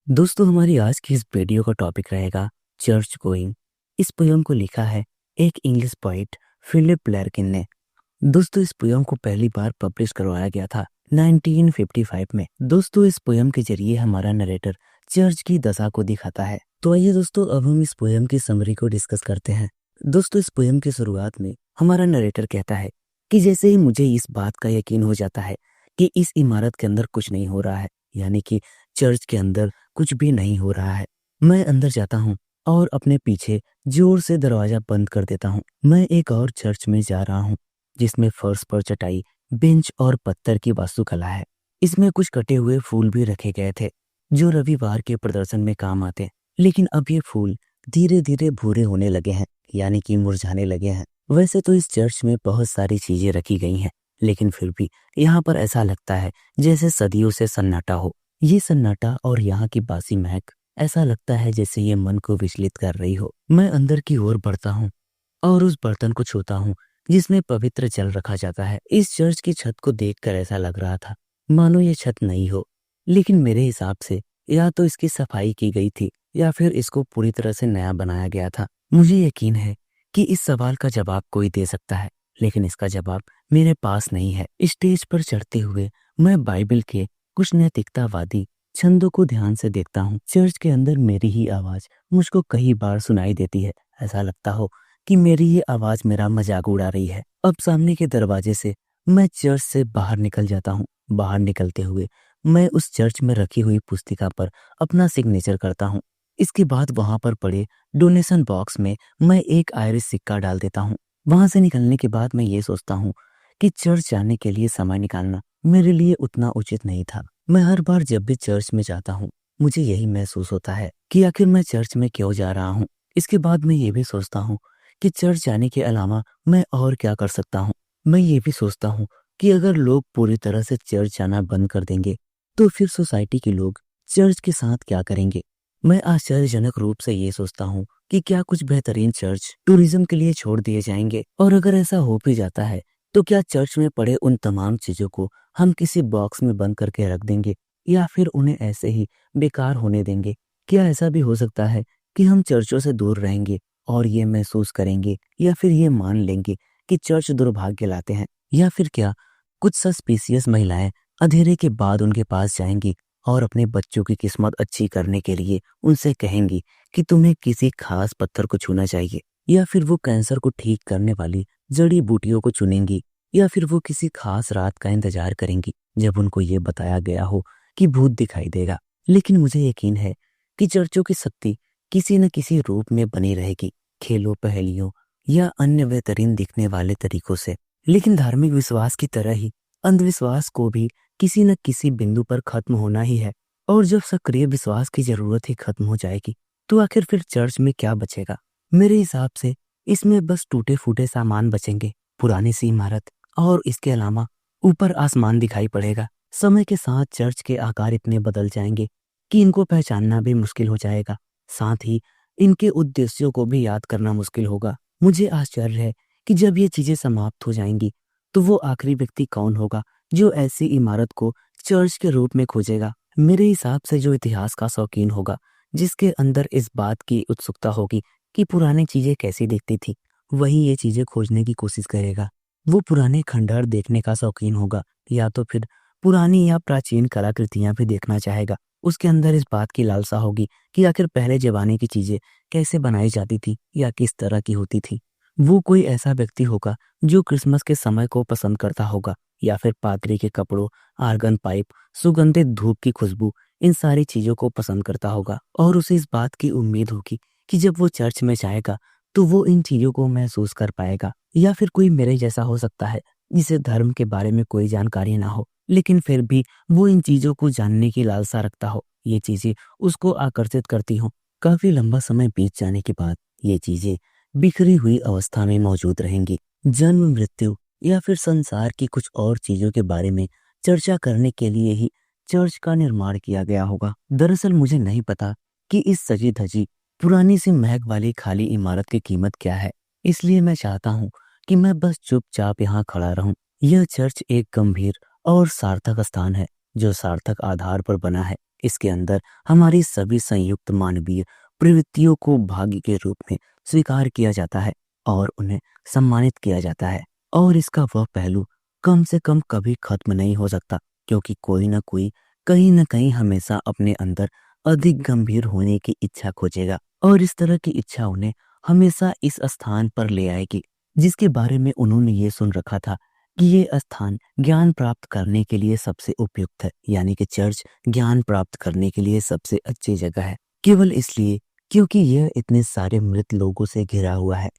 दोस्तों हमारी आज की इस वीडियो का टॉपिक रहेगा चर्च गोइंग। इस पोयम को लिखा है एक इंग्लिश पोइट फिलिप लैरकिन ने। दोस्तों इस पोयम को पहली बार पब्लिश करवाया गया था 1955 में। दोस्तों इस पोयम के जरिए हमारा नरेटर चर्च की दशा को दिखाता है। तो आइए दोस्तों अब हम इस पोयम की समरी को डिस्कस करते हैं। दोस्तों इस पोयम की शुरुआत में हमारा नरेटर कहता है कि जैसे ही मुझे इस बात का यकीन हो जाता है कि इस इमारत के अंदर कुछ नहीं हो रहा है, यानी कि चर्च के अंदर कुछ भी नहीं हो रहा है, मैं अंदर जाता हूँ और अपने पीछे जोर से दरवाजा बंद कर देता हूँ। मैं एक और चर्च में जा रहा हूँ जिसमें फर्श पर चटाई, बेंच और पत्थर की वास्तुकला है। इसमें कुछ कटे हुए फूल भी रखे गए थे जो रविवार के प्रदर्शन में काम आते। लेकिन अब ये फूल धीरे धीरे भूरे होने लगे हैं, यानी कि मुरझाने लगे हैं। वैसे तो इस चर्च में बहुत सारी चीजें रखी गई हैं, लेकिन फिर भी यहाँ पर ऐसा लगता है जैसे सदियों से सन्नाटा हो। ये सन्नाटा और यहाँ की बासी महक, ऐसा लगता है जैसे ये मन को विचलित कर रही हो। मैं अंदर की ओर बढ़ता हूँ और उस बर्तन को छूता हूँ जिसमें पवित्र जल रखा जाता है। इस चर्च की छत को देखकर ऐसा लग रहा था मानो ये छत नई हो, लेकिन मेरे हिसाब से या तो इसकी सफाई की गई थी या फिर इसको पूरी तरह से नया बनाया गया था। मुझे यकीन है कि इस सवाल का जवाब कोई दे सकता है, लेकिन इसका जवाब मेरे पास नहीं है। स्टेज पर चढ़ते हुए मैं बाइबल के कुछ नैतिकतावादी छंदों को ध्यान से देखता हूँ। चर्च के अंदर मेरी ही आवाज मुझको कई बार सुनाई देती है। ऐसा लगता हो कि मेरी ये आवाज मेरा मजाक उड़ा रही है। अब सामने के दरवाजे से मैं चर्च से बाहर निकल जाता हूँ। बाहर निकलते हुए मैं उस चर्च में रखी हुई पुस्तिका पर अपना सिग्नेचर करता हूँ। इसके बाद वहां पर पड़े डोनेशन बॉक्स में मैं एक आयरिश सिक्का डाल देता हूँ। वहां से निकलने के बाद मैं ये सोचता हूँ कि चर्च जाने के लिए समय निकालना मेरे लिए उतना उचित नहीं था। मैं हर बार जब भी चर्च में जाता हूँ मुझे यही महसूस होता है कि आखिर मैं चर्च में क्यों जा रहा हूँ। इसके बाद मैं ये भी सोचता हूँ कि चर्च जाने के अलावा मैं और क्या कर सकता हूँ। मैं ये भी सोचता हूँ कि अगर लोग पूरी तरह से चर्च जाना बंद कर देंगे तो फिर सोसाइटी के लोग चर्च के साथ क्या करेंगे। मैं आश्चर्यजनक रूप से ये सोचता हूँ कि क्या कुछ बेहतरीन चर्च टूरिज्म के लिए छोड़ दिए जाएंगे, और अगर ऐसा हो भी जाता है तो क्या चर्च में पड़े उन तमाम चीजों को हम किसी बॉक्स में बंद करके रख देंगे या फिर उन्हें ऐसे ही बेकार होने देंगे। क्या ऐसा भी हो सकता है कि हम चर्चों से दूर रहेंगे और ये महसूस करेंगे या फिर ये मान लेंगे कि चर्च दुर्भाग्य लाते हैं। या फिर क्या कुछ सस्पिशियस महिलाएं अंधेरे के बाद उनके पास जाएंगी और अपने बच्चों की किस्मत अच्छी करने के लिए उनसे कहेंगी कि तुम्हें किसी खास पत्थर को छूना चाहिए, या फिर वो कैंसर को ठीक करने वाली जड़ी बूटियों को चुनेंगी, या फिर वो किसी खास रात का इंतजार करेंगी जब उनको ये बताया गया हो कि भूत दिखाई देगा। लेकिन मुझे यकीन है कि चर्चों की शक्ति किसी न किसी रूप में बनी रहेगी, खेलों, पहेलियों या अन्य बेहतरीन दिखने वाले तरीकों से। लेकिन धार्मिक विश्वास की तरह ही अंधविश्वास को भी किसी न किसी बिंदु पर खत्म होना ही है, और जब सक्रिय विश्वास की जरूरत ही खत्म हो जाएगी तो आखिर फिर चर्च में क्या बचेगा। मेरे हिसाब से इसमें बस टूटे फूटे सामान बचेंगे, पुरानी सी इमारत, और इसके अलावा ऊपर आसमान दिखाई पड़ेगा। समय के साथ चर्च के आकार इतने बदल जाएंगे कि इनको पहचानना भी मुश्किल हो जाएगा, साथ ही इनके उद्देश्यों को भी याद करना मुश्किल होगा। मुझे आश्चर्य है कि जब ये चीजें समाप्त हो जाएंगी तो वो आखिरी व्यक्ति कौन होगा जो ऐसी इमारत को चर्च के रूप में खोजेगा। मेरे हिसाब से जो इतिहास का शौकीन होगा, जिसके अंदर इस बात की उत्सुकता होगी कि पुरानी चीजें कैसी दिखती थी, वही ये चीजें खोजने की कोशिश करेगा। वो पुराने खंडहर देखने का शौकीन होगा, या तो फिर पुरानी या प्राचीन कलाकृतियां भी देखना चाहेगा। उसके अंदर इस बात की लालसा होगी कि आखिर पहले जमाने की चीजें कैसे बनाई जाती थी या किस तरह की होती थी। वो कोई ऐसा व्यक्ति होगा जो क्रिसमस के समय को पसंद करता होगा, या फिर पादरी के कपड़ों, आर्गन पाइप, सुगंधित धूप की खुशबू, इन सारी चीजों को पसंद करता होगा। और उसे इस बात की उम्मीद होगी कि जब वो चर्च में जाएगा तो वो इन चीजों को महसूस कर पाएगा। या फिर कोई मेरे जैसा हो सकता है जिसे धर्म के बारे में कोई जानकारी ना हो, लेकिन फिर भी वो इन चीजों को जानने की लालसा रखता हो। ये चीजें उसको आकर्षित करती हो। काफी लंबा समय बीत जाने के बाद ये चीजें बिखरी हुई अवस्था में मौजूद रहेंगी। जन्म, मृत्यु या फिर संसार की कुछ और चीजों के बारे में चर्चा करने के लिए ही चर्च का निर्माण किया गया होगा। दरअसल मुझे नहीं पता कि इस सजी धजी पुरानी सी महक वाली खाली इमारत की कीमत क्या है, इसलिए मैं चाहता हूँ कि मैं बस चुपचाप यहाँ खड़ा रहूं। यह चर्च एक गंभीर और सार्थक स्थान है जो सार्थक आधार पर बना है। इसके अंदर हमारी सभी संयुक्त मानवीय प्रवृत्तियों को भाग्य के रूप में स्वीकार किया जाता है और उन्हें सम्मानित किया जाता है। और इसका वह पहलू कम से कम कभी खत्म नहीं हो सकता, क्योंकि कोई ना कोई कहीं ना कहीं हमेशा अपने अंदर अधिक गंभीर होने की इच्छा खोजेगा और इस तरह की इच्छा उन्हें हमेशा इस स्थान पर ले आएगी जिसके बारे में उन्होंने ये सुन रखा था कि ये स्थान ज्ञान प्राप्त करने के लिए सबसे उपयुक्त है, यानी कि चर्च ज्ञान प्राप्त करने के लिए सबसे अच्छी जगह है, केवल इसलिए क्योंकि यह इतने सारे मृत लोगों से घिरा हुआ है।